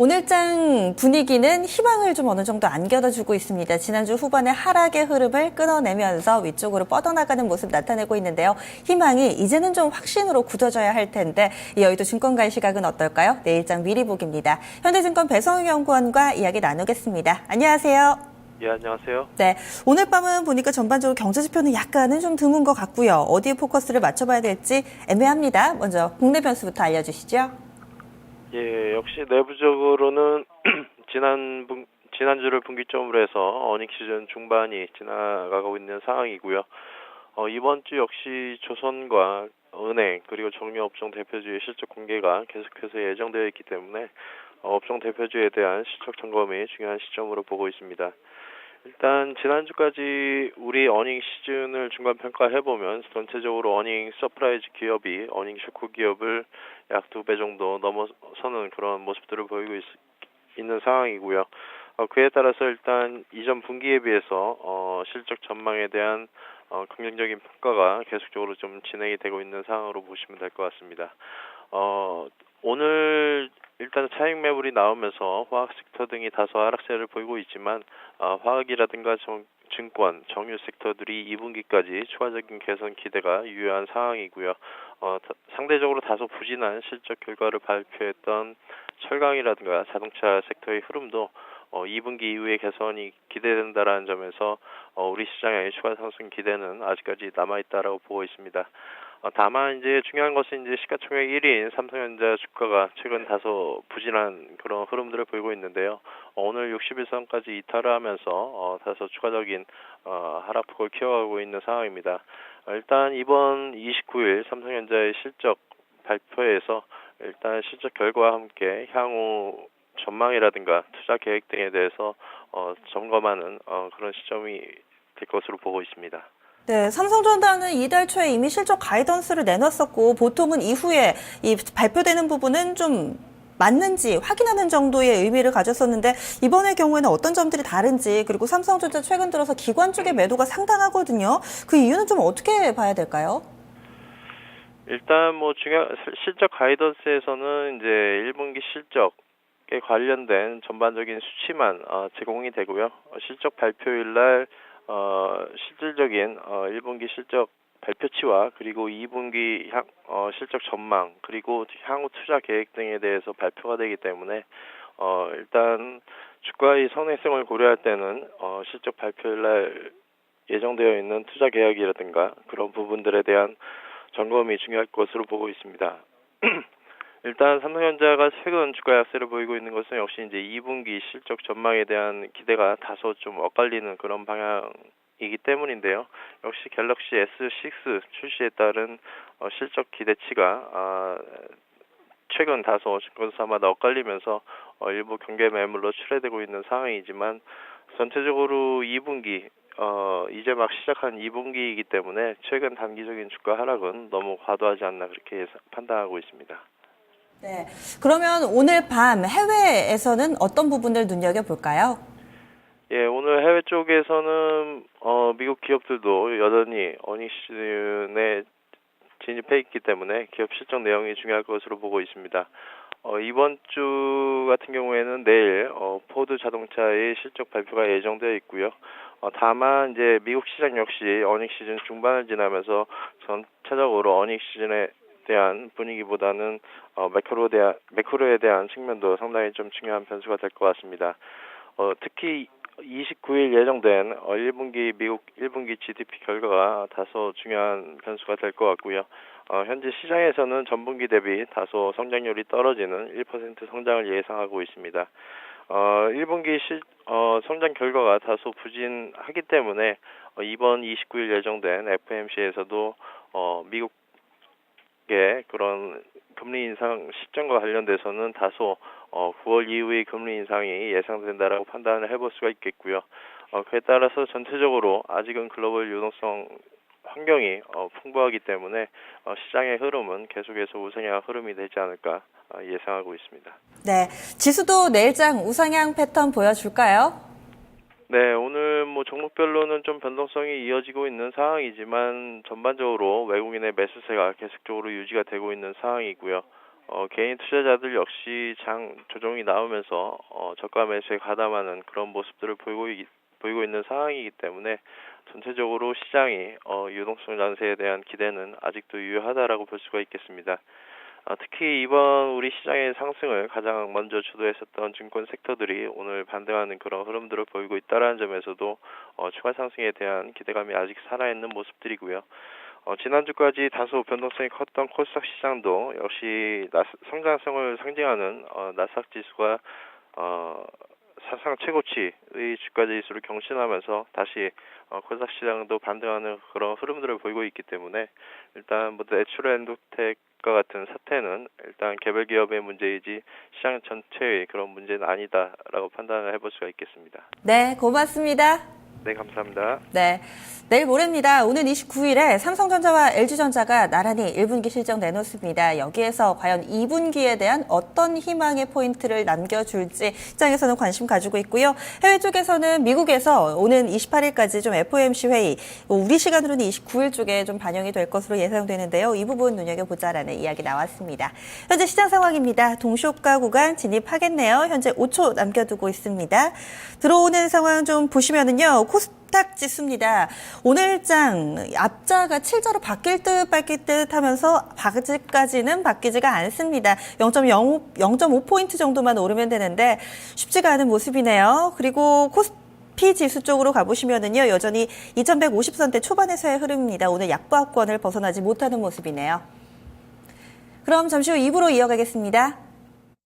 오늘장 분위기는 희망을 좀 어느 정도 안겨다주고 있습니다. 지난주 후반에 하락의 흐름을 끊어내면서 위쪽으로 뻗어나가는 모습 나타내고 있는데요. 희망이 이제는 좀 확신으로 굳어져야 할 텐데 이 여의도 증권가의 시각은 어떨까요? 내일장 미리 보기입니다. 현대증권 배성우 연구원과 이야기 나누겠습니다. 안녕하세요. 예, 안녕하세요. 네, 오늘 밤은 보니까 전반적으로 경제 지표는 약간은 좀 드문 것 같고요. 어디에 포커스를 맞춰봐야 될지 애매합니다. 먼저 국내 변수부터 알려주시죠. 예, 역시 내부적으로는 지난주를 분기점으로 해서 어닝 시즌 중반이 지나가고 있는 상황이고요. 이번 주 역시 조선과 은행 그리고 정유업종 대표주의 실적 공개가 계속해서 예정되어 있기 때문에 업종 대표주에 대한 실적 점검이 중요한 시점으로 보고 있습니다. 일단 지난주까지 우리 어닝 시즌을 중간 평가해보면 전체적으로 어닝 서프라이즈 기업이 어닝 쇼크 기업을 약 2배 정도 넘어서는 그런 모습들을 보이고 있는 상황이고요. 그에 따라서 일단 이전 분기에 비해서 실적 전망에 대한 긍정적인 평가가 계속적으로 좀 진행이 되고 있는 상황으로 보시면 될 것 같습니다. 오늘 일단 차익 매물이 나오면서 화학 섹터 등이 다소 하락세를 보이고 있지만 화학이라든가 증권, 정유 섹터들이 2분기까지 추가적인 개선 기대가 유효한 상황이고요. 상대적으로 다소 부진한 실적 결과를 발표했던 철강이라든가 자동차 섹터의 흐름도 2분기 이후에 개선이 기대된다라는 점에서 우리 시장의 추가 상승 기대는 아직까지 남아있다라고 보고 있습니다. 다만 이제 중요한 것은 이제 시가총액 1위인 삼성전자 주가가 최근 다소 부진한 그런 흐름들을 보이고 있는데요. 오늘 60일선까지 이탈을 하면서 다소 추가적인 하락폭을 키워가고 있는 상황입니다. 일단 이번 29일 삼성전자의 실적 발표에서 일단 실적 결과와 함께 향후 전망이라든가 투자 계획 등에 대해서 점검하는 그런 시점이 될 것으로 보고 있습니다. 네, 삼성전자는 이달 초에 이미 실적 가이던스를 내놨었고 보통은 이후에 이 발표되는 부분은 좀 맞는지 확인하는 정도의 의미를 가졌었는데 이번의 경우에는 어떤 점들이 다른지 그리고 삼성전자 최근 들어서 기관 쪽의 매도가 상당하거든요. 그 이유는 좀 어떻게 봐야 될까요? 일단 뭐 실적 가이던스에서는 이제 1분기 실적에 관련된 전반적인 수치만 제공이 되고요. 실적 발표일 날 실질적인 1분기 실적 발표치와 그리고 2분기 실적 전망 그리고 향후 투자 계획 등에 대해서 발표가 되기 때문에 일단 주가의 선행성을 고려할 때는 실적 발표일 날 예정되어 있는 투자 계획이라든가 그런 부분들에 대한 점검이 중요할 것으로 보고 있습니다. 일단 삼성전자가 최근 주가 약세를 보이고 있는 것은 역시 이제 2분기 실적 전망에 대한 기대가 다소 좀 엇갈리는 그런 방향이기 때문인데요. 역시 갤럭시 S6 출시에 따른 실적 기대치가 최근 다소 증권사마다 엇갈리면서 일부 경계 매물로 출회되고 있는 상황이지만 전체적으로 2분기 이제 막 시작한 2분기이기 때문에 최근 단기적인 주가 하락은 너무 과도하지 않나 그렇게 판단하고 있습니다. 네, 그러면 오늘 밤 해외에서는 어떤 부분을 눈여겨볼까요? 예, 오늘 해외 쪽에서는 미국 기업들도 여전히 어닝 시즌에 진입해 있기 때문에 기업 실적 내용이 중요할 것으로 보고 있습니다. 이번 주 같은 경우에는 내일 포드 자동차의 실적 발표가 예정되어 있고요. 다만 이제 미국 시장 역시 어닝 시즌 중반을 지나면서 전체적으로 어닝 시즌에 대한 분위기보다는 매크로에 대한 측면도 상당히 좀 중요한 변수가 될 것 같습니다. 특히 29일 예정된 1분기 미국 1분기 GDP 결과가 다소 중요한 변수가 될 것 같고요. 현재 시장에서는 전분기 대비 다소 성장률이 떨어지는 1% 성장을 예상하고 있습니다. 1분기 성장 결과가 다소 부진하기 때문에 이번 29일 예정된 FOMC에서도 미국의 그런 금리 인상 시점과 관련돼서는 다소 9월 이후의 금리 인상이 예상된다라고 판단을 해볼 수가 있겠고요. 그에 따라서 전체적으로 아직은 글로벌 유동성 환경이 풍부하기 때문에 시장의 흐름은 계속해서 우상향 흐름이 되지 않을까 예상하고 있습니다. 네, 지수도 내일장 우상향 패턴 보여줄까요? 네, 오늘 뭐 종목별로는 좀 변동성이 이어지고 있는 상황이지만 전반적으로 외국인의 매수세가 계속적으로 유지가 되고 있는 상황이고요. 개인 투자자들 역시 장 조정이 나오면서 저가 매수에 가담하는 그런 모습들을 보이고 있는 상황이기 때문에 전체적으로 시장이 유동성 장세에 대한 기대는 아직도 유효하다라고 볼 수가 있겠습니다. 특히 이번 우리 시장의 상승을 가장 먼저 주도했었던 증권 섹터들이 오늘 반등하는 그런 흐름들을 보이고 있다는 점에서도 추가 상승에 대한 기대감이 아직 살아있는 모습들이고요. 지난주까지 다소 변동성이 컸던 코스닥 시장도 역시 성장성을 상징하는 나스닥 지수가 사상 최고치의 주가 지수를 경신하면서 다시 코스닥 시장도 반등하는 그런 흐름들을 보이고 있기 때문에 일단 뭐 내추럴 엔도텍과 같은 사태는 일단 개별 기업의 문제이지 시장 전체의 그런 문제는 아니다라고 판단을 해볼 수가 있겠습니다. 네, 고맙습니다. 네, 감사합니다. 네. 내일 모레입니다. 오는 29일에 삼성전자와 LG전자가 나란히 1분기 실적 내놓습니다. 여기에서 과연 2분기에 대한 어떤 희망의 포인트를 남겨줄지 시장에서는 관심 가지고 있고요. 해외 쪽에서는 미국에서 오는 28일까지 좀 FOMC 회의, 우리 시간으로는 29일 쪽에 좀 반영이 될 것으로 예상되는데요. 이 부분 눈여겨보자라는 이야기 나왔습니다. 현재 시장 상황입니다. 동시효과 구간 진입하겠네요. 현재 5초 남겨두고 있습니다. 들어오는 상황 좀 보시면은요. 코스닥 지수입니다. 오늘 장 앞자가 7자로 바뀔 듯 말길 듯 하면서 바지까지는 바뀌지가 않습니다. 0.5포인트 정도만 오르면 되는데 쉽지가 않은 모습이네요. 그리고 코스피 지수 쪽으로 가보시면은요. 여전히 2150선대 초반에서의 흐름입니다. 오늘 약보합권을 벗어나지 못하는 모습이네요. 그럼 잠시 후 2부로 이어가겠습니다.